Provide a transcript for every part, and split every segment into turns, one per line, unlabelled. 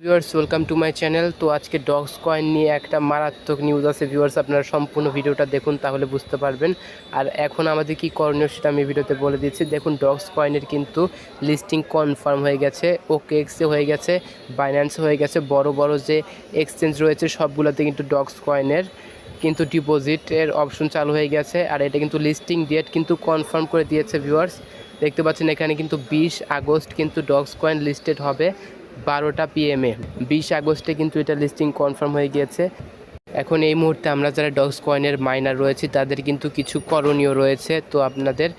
Viewers welcome to my channel. তো আজকে dogs coin নিয়ে একটা মারাত্মক নিউজ আছে ভিউয়ার্স, আপনারা সম্পূর্ণ ভিডিওটা দেখুন তাহলে বুঝতে পারবেন। আর এখন আমাদের কি করণীয় সেটা আমি ভিডিওতে বলে দিচ্ছি। দেখুন, ডগস কয়েনের কিন্তু লিস্টিং কনফার্ম হয়ে গেছে, ওকেএক্সে হয়ে গেছে, বাইন্যান্সে হয়ে গেছে, বড় বড় যে এক্সচেঞ্জ রয়েছে সবগুলোতে কিন্তু ডগস কয়েনের কিন্তু ডিপোজিটের অপশন চালু হয়ে গেছে। আর এটা কিন্তু লিস্টিং ডেট কিন্তু কনফার্ম করে দিয়েছে ভিউয়ার্স। দেখতে পাচ্ছেন এখানে কিন্তু 20 আগস্ট কিন্তু ডগস কয়েন লিস্টেড হবে 12টা PM। 20 আগস্টে কিন্তু এটা লিস্টিং কনফার্ম হয়ে গিয়েছে। এখন এই মুহূর্তে আমরা যারা ডগস কয়েনের মাইনার রয়েছি তাদের কিন্তু কিছু করণীয় রয়েছে। তো আপনাদের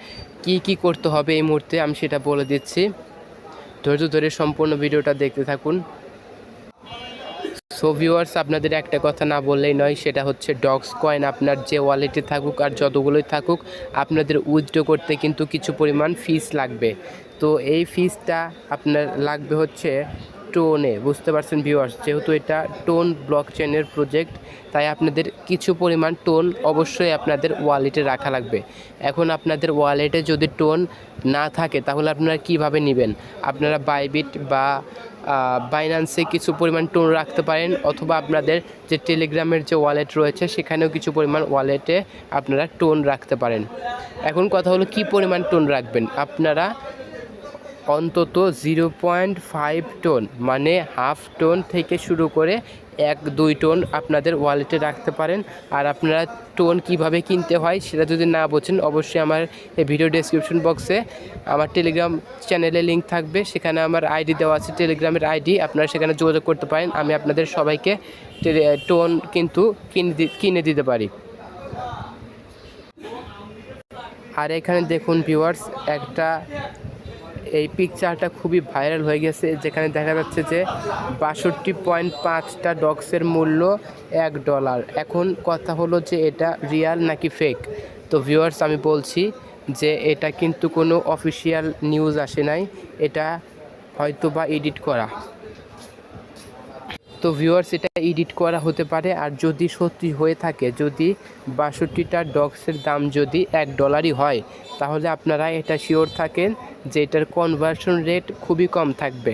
কি করতে হবে এই মুহূর্তে আমি সেটা বলে দিচ্ছি, ধৈর্য ধরে সম্পূর্ণ ভিডিওটা দেখতে থাকুন। সো ভিউয়ার্স, আপনাদের একটা কথা না বললেই নয়, সেটা হচ্ছে ডগস কয়েন আপনার যে ওয়ালেটে থাকুক আর যতগুলোই থাকুক আপনাদের উইথড্র করতে কিন্তু কিছু পরিমাণ ফিস লাগবে। তো এই ফিসটা আপনার লাগবে হচ্ছে টোনে, বুঝতে পারছেন ভিউয়ার্স, যেহেতু এটা টোন ব্লক চেনের প্রজেক্ট তাই আপনাদের কিছু পরিমাণ টোন অবশ্যই আপনাদের ওয়ালেটে রাখা লাগবে। এখন আপনাদের ওয়ালেটে যদি টোন না থাকে তাহলে আপনারা কিভাবে নেবেন? আপনারা বাইবিট বা বাইন্যান্সে কিছু পরিমাণ টোন রাখতে পারেন, অথবা আপনাদের যে টেলিগ্রামের যে ওয়ালেট রয়েছে সেখানেও কিছু পরিমাণ ওয়ালেটে আপনারা টোন রাখতে পারেন। এখন কথা হলো কি পরিমাণ টোন রাখবেন? আপনারা অন্তত 0.5 টোন মানে হাফ টোন থেকে শুরু করে 1-2 টোন আপনাদের ওয়ালেটে রাখতে পারেন। আর আপনারা টোন কিভাবে কিনতে হয় সেটা যদি না বোঝেন, অবশ্যই আমার এই ভিডিও ডেসক্রিপশন বক্সে আমার টেলিগ্রাম চ্যানেলে লিঙ্ক থাকবে, সেখানে আমার আইডি দেওয়া আছে, টেলিগ্রামের আইডি, আপনারা সেখানে যোগাযোগ করতে পারেন। আমি আপনাদের সবাইকে টোন কিন্তু কিনে দিতে পারি। আর এখানে দেখুন ভিউয়ার্স, একটা এই পিকচারটা খুবই ভাইরাল হয়ে গেছে, যেখানে দেখা যাচ্ছে যে 62.5টা ডগসের মূল্য $1। এখন কথা হলো যে এটা রিয়াল নাকি ফেক। তো ভিউয়ার্স, আমি বলছি যে এটা কিন্তু কোনো অফিসিয়াল নিউজ আসে নাই, এটা হয়তো বা এডিট করা। তো ভিউয়ার্স, এটা এডিট করা হতে পারে। আর যদি সত্যি হয়ে থাকে, যদি 62টা ডগসের দাম যদি $1 হয়, তাহলে আপনারা এটা শিওর থাকেন যে এটার কনভার্সন রেট খুবই কম থাকবে।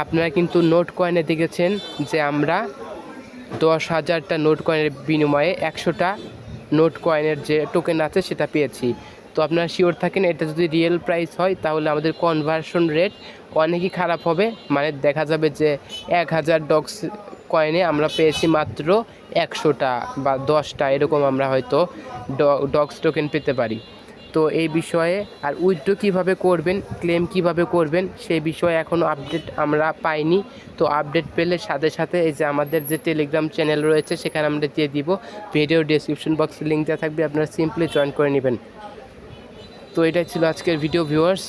আপনারা কিন্তু নোট কয়েনে দেখেছেন যে আমরা 10,000টা নোট কয়েনের বিনিময়ে 100টা নোট কয়েনের যে টোকেন আছে সেটা পেয়েছি। তো আপনারা শিওর থাকেন এটা যদি রিয়েল প্রাইস হয় তাহলে আমাদের কনভার্সন রেট অনেকই খারাপ হবে। মানে দেখা যাবে যে 1000 ডগস কয়েনে আমরা পেয়েছি মাত্র 100টা বা 10টা, এরকম আমরা হয়তো ডগস টোকেন পেতে পারি। তো এই বিষয়ে আর উইথড্র কীভাবে করবেন, ক্লেম কিভাবে করবেন সেই বিষয়ে এখনও আপডেট আমরা পাইনি। তো আপডেট পেলে সাথে সাথে এই যে আমাদের যে টেলিগ্রাম চ্যানেল রয়েছে সেখানে আমরা দিয়ে দিব, ভিডিও ডেসক্রিপশন বক্সে লিঙ্ক দেওয়া থাকবে, আপনারা সিম্পলি জয়েন করে নেবেন। তো এটাই ছিল আজকের ভিডিও ভিউয়ার্স।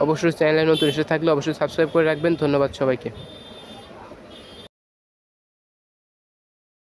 অবশ্যই চ্যানেলে নতুন এসে থাকলে অবশ্যই সাবস্ক্রাইব করে রাখবেন। ধন্যবাদ সবাইকে।